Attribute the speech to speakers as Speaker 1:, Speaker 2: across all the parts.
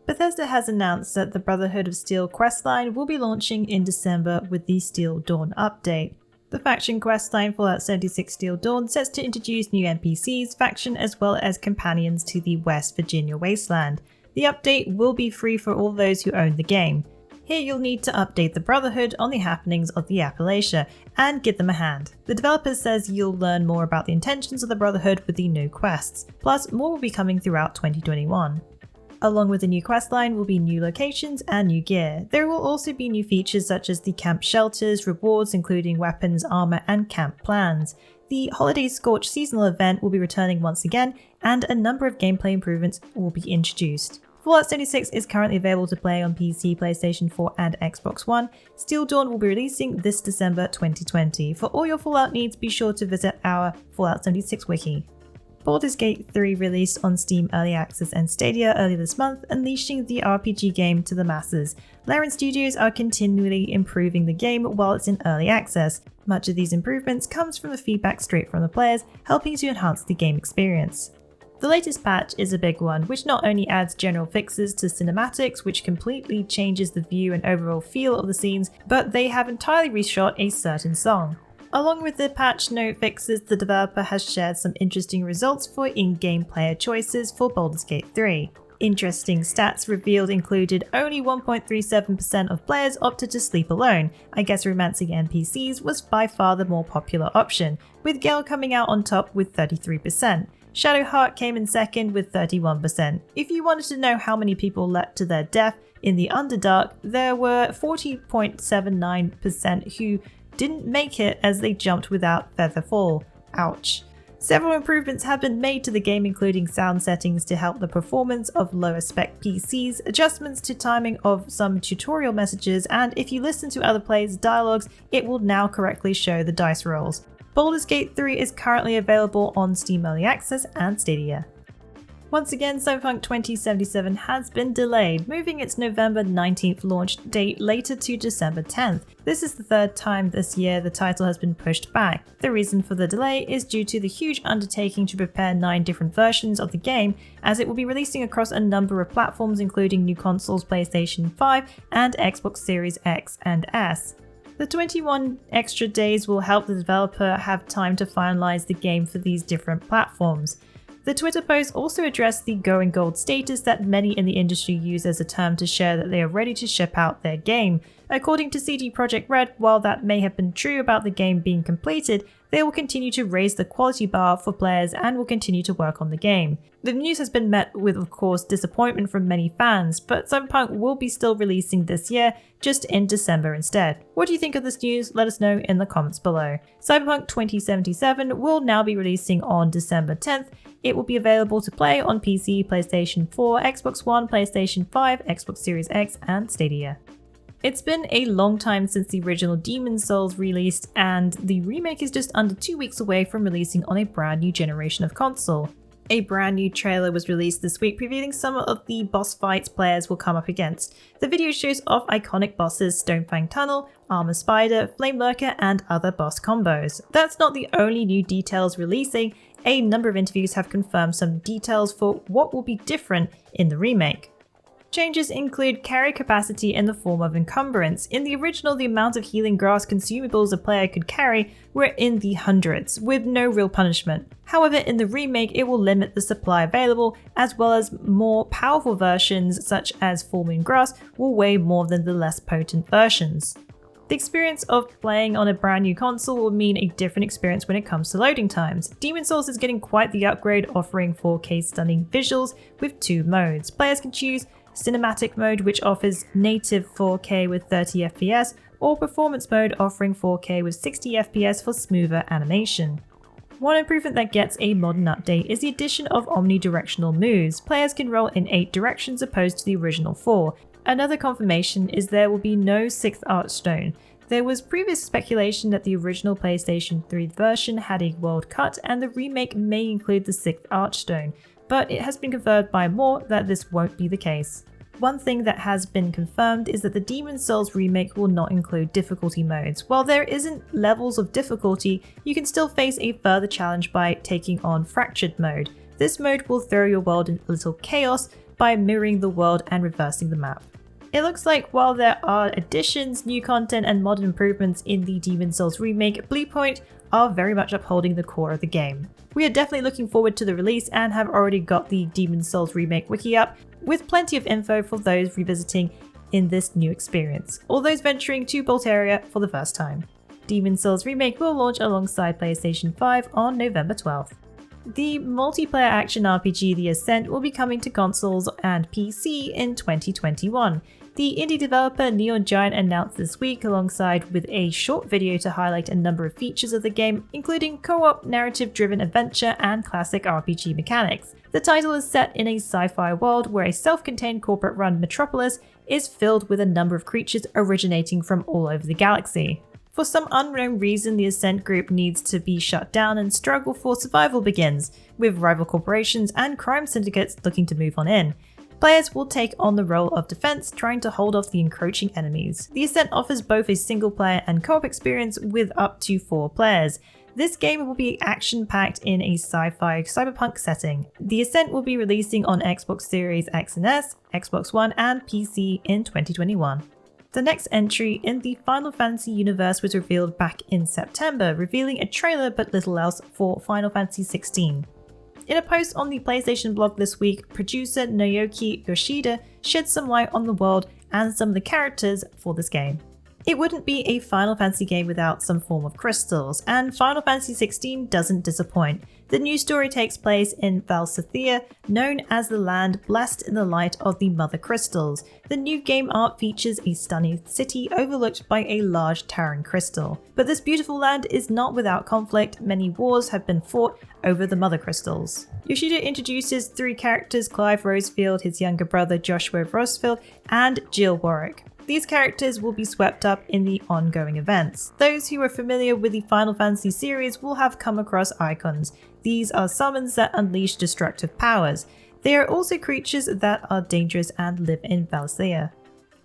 Speaker 1: Bethesda has announced that the Brotherhood of Steel questline will be launching in December with the Steel Dawn update. The faction questline Fallout 76 Steel Dawn sets to introduce new NPCs, faction as well as companions to the West Virginia wasteland. The update will be free for all those who own the game. Here you'll need to update the Brotherhood on the happenings of the Appalachia and give them a hand. The developer says you'll learn more about the intentions of the Brotherhood with the new quests, plus more will be coming throughout 2021. Along with the new questline will be new locations and new gear. There will also be new features such as the camp shelters, rewards including weapons, armor, and camp plans. The Holiday Scorch seasonal event will be returning once again, and a number of gameplay improvements will be introduced. Fallout 76 is currently available to play on PC, PlayStation 4, and Xbox One. Steel Dawn will be releasing this December 2020. For all your Fallout needs, be sure to visit our Fallout 76 wiki. Baldur's Gate 3 released on Steam Early Access and Stadia earlier this month, unleashing the RPG game to the masses. Larian Studios are continually improving the game while it's in early access. Much of these improvements comes from the feedback straight from the players, helping to enhance the game experience. The latest patch is a big one, which not only adds general fixes to cinematics, which completely changes the view and overall feel of the scenes, but they have entirely reshot a certain song. Along with the patch note fixes, the developer has shared some interesting results for in-game player choices for Baldur's Gate 3. Interesting stats revealed included only 1.37% of players opted to sleep alone. I guess romancing NPCs was by far the more popular option, with Gale coming out on top with 33%. Shadowheart came in second with 31%. If you wanted to know how many people leapt to their death in the Underdark, there were 40.79% who didn't make it as they jumped without featherfall. Ouch. Several improvements have been made to the game, including sound settings to help the performance of lower spec PCs, adjustments to timing of some tutorial messages, and if you listen to other players' dialogues, it will now correctly show the dice rolls. Baldur's Gate 3 is currently available on Steam Early Access and Stadia. Once again, Cyberpunk 2077 has been delayed, moving its November 19th launch date later to December 10th. This is the third time this year the title has been pushed back. The reason for the delay is due to the huge undertaking to prepare 9 different versions of the game, as it will be releasing across a number of platforms including new consoles, PlayStation 5 and Xbox Series X and S. The 21 extra days will help the developer have time to finalize the game for these different platforms. The Twitter post also addressed the going gold status that many in the industry use as a term to share that they are ready to ship out their game. According to CD Projekt Red, while that may have been true about the game being completed, they will continue to raise the quality bar for players and will continue to work on the game. The news has been met with, of course, disappointment from many fans, but Cyberpunk will be still releasing this year, just in December instead. What do you think of this news? Let us know in the comments below. Cyberpunk 2077 will now be releasing on December 10th. It will be available to play on PC, PlayStation 4, Xbox One, PlayStation 5, Xbox Series X, and Stadia. It's been a long time since the original Demon's Souls released, and the remake is just under 2 weeks away from releasing on a brand new generation of console. A brand new trailer was released this week, revealing some of the boss fights players will come up against. The video shows off iconic bosses Stonefang Tunnel, Armor Spider, Flame Lurker, and other boss combos. That's not the only new details releasing. A number of interviews have confirmed some details for what will be different in the remake. Changes include carry capacity in the form of encumbrance. In the original, the amount of healing grass consumables a player could carry were in the hundreds, with no real punishment. However, in the remake, it will limit the supply available, as well as more powerful versions such as Full Moon Grass will weigh more than the less potent versions. The experience of playing on a brand new console will mean a different experience when it comes to loading times. Demon's Souls is getting quite the upgrade, offering 4K stunning visuals with 2 modes. Players can choose Cinematic mode, which offers native 4K with 30 FPS, or Performance mode offering 4K with 60 FPS for smoother animation. One improvement that gets a modern update is the addition of omnidirectional moves. Players can roll in 8 directions opposed to the original 4. Another confirmation is there will be no 6th Archstone. There was previous speculation that the original PlayStation 3 version had a world cut and the remake may include the 6th Archstone, but it has been confirmed by more that this won't be the case. one thing that has been confirmed is that the Demon's Souls remake will not include difficulty modes. While there isn't levels of difficulty, you can still face a further challenge by taking on Fractured mode. This mode will throw your world in a little chaos by mirroring the world and reversing the map. It looks like while there are additions, new content and mod improvements in the Demon's Souls remake, Bluepoint are very much upholding the core of the game. We are definitely looking forward to the release and have already got the Demon's Souls remake wiki up, with plenty of info for those revisiting in this new experience, or those venturing to Baldur for the first time. Demon's Souls remake will launch alongside PlayStation 5 on November 12th. The multiplayer action RPG The Ascent will be coming to consoles and PC in 2021. The indie developer Neon Giant announced this week alongside with a short video to highlight a number of features of the game, including co-op narrative-driven adventure and classic RPG mechanics. The title is set in a sci-fi world where a self-contained corporate-run metropolis is filled with a number of creatures originating from all over the galaxy. For some unknown reason, the Ascent group needs to be shut down and struggle for survival begins, with rival corporations and crime syndicates looking to move on in. Players will take on the role of defense, trying to hold off the encroaching enemies. The Ascent offers both a single player and co-op experience with up to 4 players. This game will be action-packed in a sci-fi cyberpunk setting. The Ascent will be releasing on Xbox Series X and S, Xbox One and PC in 2021. The next entry in the Final Fantasy universe was revealed back in September, revealing a trailer but little else for Final Fantasy XVI. In a post on the PlayStation blog this week, producer Naoki Yoshida shed some light on the world and some of the characters for this game. It wouldn't be a Final Fantasy game without some form of crystals, and Final Fantasy XVI doesn't disappoint. The new story takes place in Valsathia, known as the land blessed in the light of the Mother Crystals. The new game art features a stunning city overlooked by a large towering crystal. But this beautiful land is not without conflict. Many wars have been fought over the Mother Crystals. Yoshida introduces 3 characters: Clive Rosefield, his younger brother Joshua Rosefield, and Jill Warwick. These characters will be swept up in the ongoing events. Those who are familiar with the Final Fantasy series will have come across icons. These are summons that unleash destructive powers. They are also creatures that are dangerous and live in Valsathia.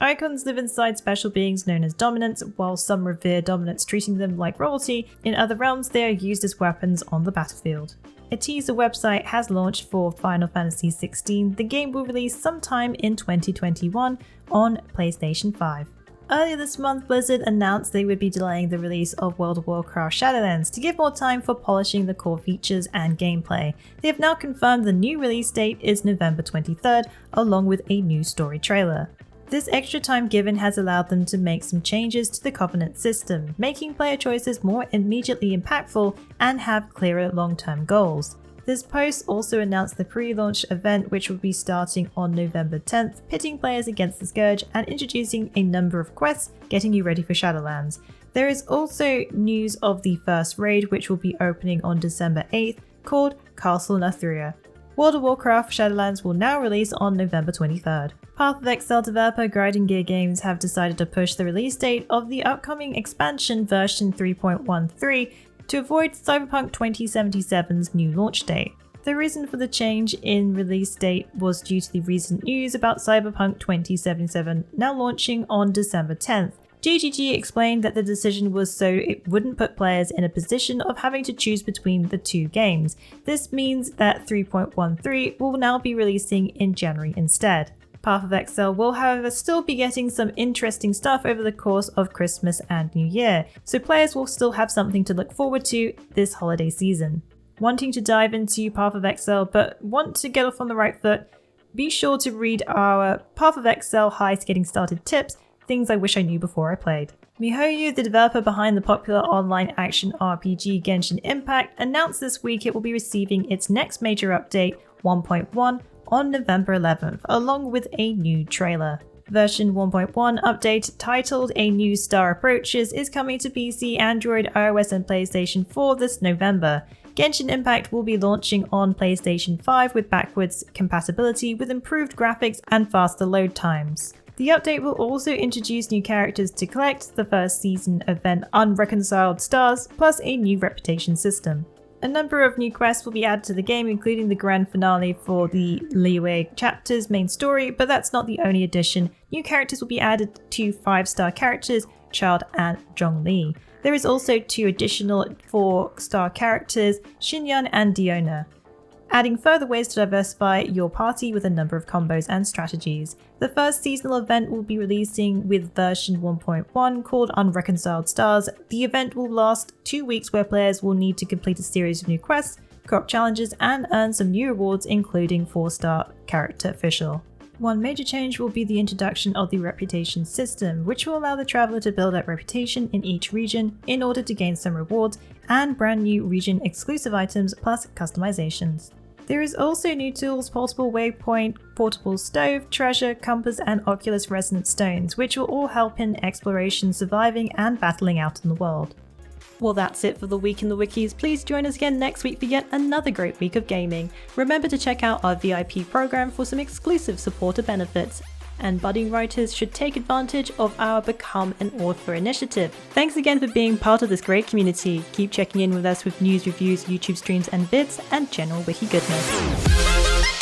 Speaker 1: Icons live inside special beings known as dominants, while some revere dominants, treating them like royalty. In other realms, they are used as weapons on the battlefield. A teaser website has launched for Final Fantasy XVI. The game will release sometime in 2021 on PlayStation 5. Earlier this month, Blizzard announced they would be delaying the release of World of Warcraft Shadowlands to give more time for polishing the core features and gameplay. They have now confirmed the new release date is November 23rd, along with a new story trailer. This extra time given has allowed them to make some changes to the Covenant system, making player choices more immediately impactful and have clearer long-term goals. This post also announced the pre-launch event, which will be starting on November 10th, pitting players against the Scourge and introducing a number of quests, getting you ready for Shadowlands. There is also news of the first raid, which will be opening on December 8th, called Castle Nathria. World of Warcraft Shadowlands will now release on November 23rd. Path of Exile developer Grinding Gear Games have decided to push the release date of the upcoming expansion version 3.13 to avoid Cyberpunk 2077's new launch date. The reason for the change in release date was due to the recent news about Cyberpunk 2077 now launching on December 10th. GGG explained that the decision was so it wouldn't put players in a position of having to choose between the 2 games. This means that 3.13 will now be releasing in January instead. Path of Exile will however still be getting some interesting stuff over the course of Christmas and New Year, so players will still have something to look forward to this holiday season. Wanting to dive into Path of Exile but want to get off on the right foot? Be sure to read our Path of Exile Highest Getting Started tips, things I wish I knew before I played. MiHoYo, the developer behind the popular online action RPG Genshin Impact, announced this week it will be receiving its next major update, 1.1, on November 11th, along with a new trailer. Version 1.1 update titled A New Star Approaches is coming to PC, Android, iOS and PlayStation 4 this November. Genshin Impact will be launching on PlayStation 5 with backwards compatibility with improved graphics and faster load times. The update will also introduce new characters to collect, the first season event Unreconciled Stars, plus a new reputation system. A number of new quests will be added to the game, including the grand finale for the Liyue chapter's main story, but that's not the only addition. New characters will be added to 5-star characters, Child and Zhongli. There is also 2 additional 4-star characters, Xinyan and Diona, adding further ways to diversify your party with a number of combos and strategies. The first seasonal event will be releasing with version 1.1 called Unreconciled Stars. The event will last 2 weeks, where players will need to complete a series of new quests, co-op challenges, and earn some new rewards, including 4-star character official. One major change will be the introduction of the reputation system, which will allow the traveller to build up reputation in each region in order to gain some rewards and brand new region exclusive items plus customizations. There is also new tools, portable waypoint, portable stove, treasure, compass, and Oculus resonant stones, which will all help in exploration, surviving, and battling out in the world. Well, that's it for the Week in the Wikis. Please join us again next week for yet another great week of gaming. Remember to check out our VIP program for some exclusive supporter benefits. And budding writers should take advantage of our Become an Author initiative. Thanks again for being part of this great community. Keep checking in with us with news, reviews, YouTube streams and vids, and general wiki goodness.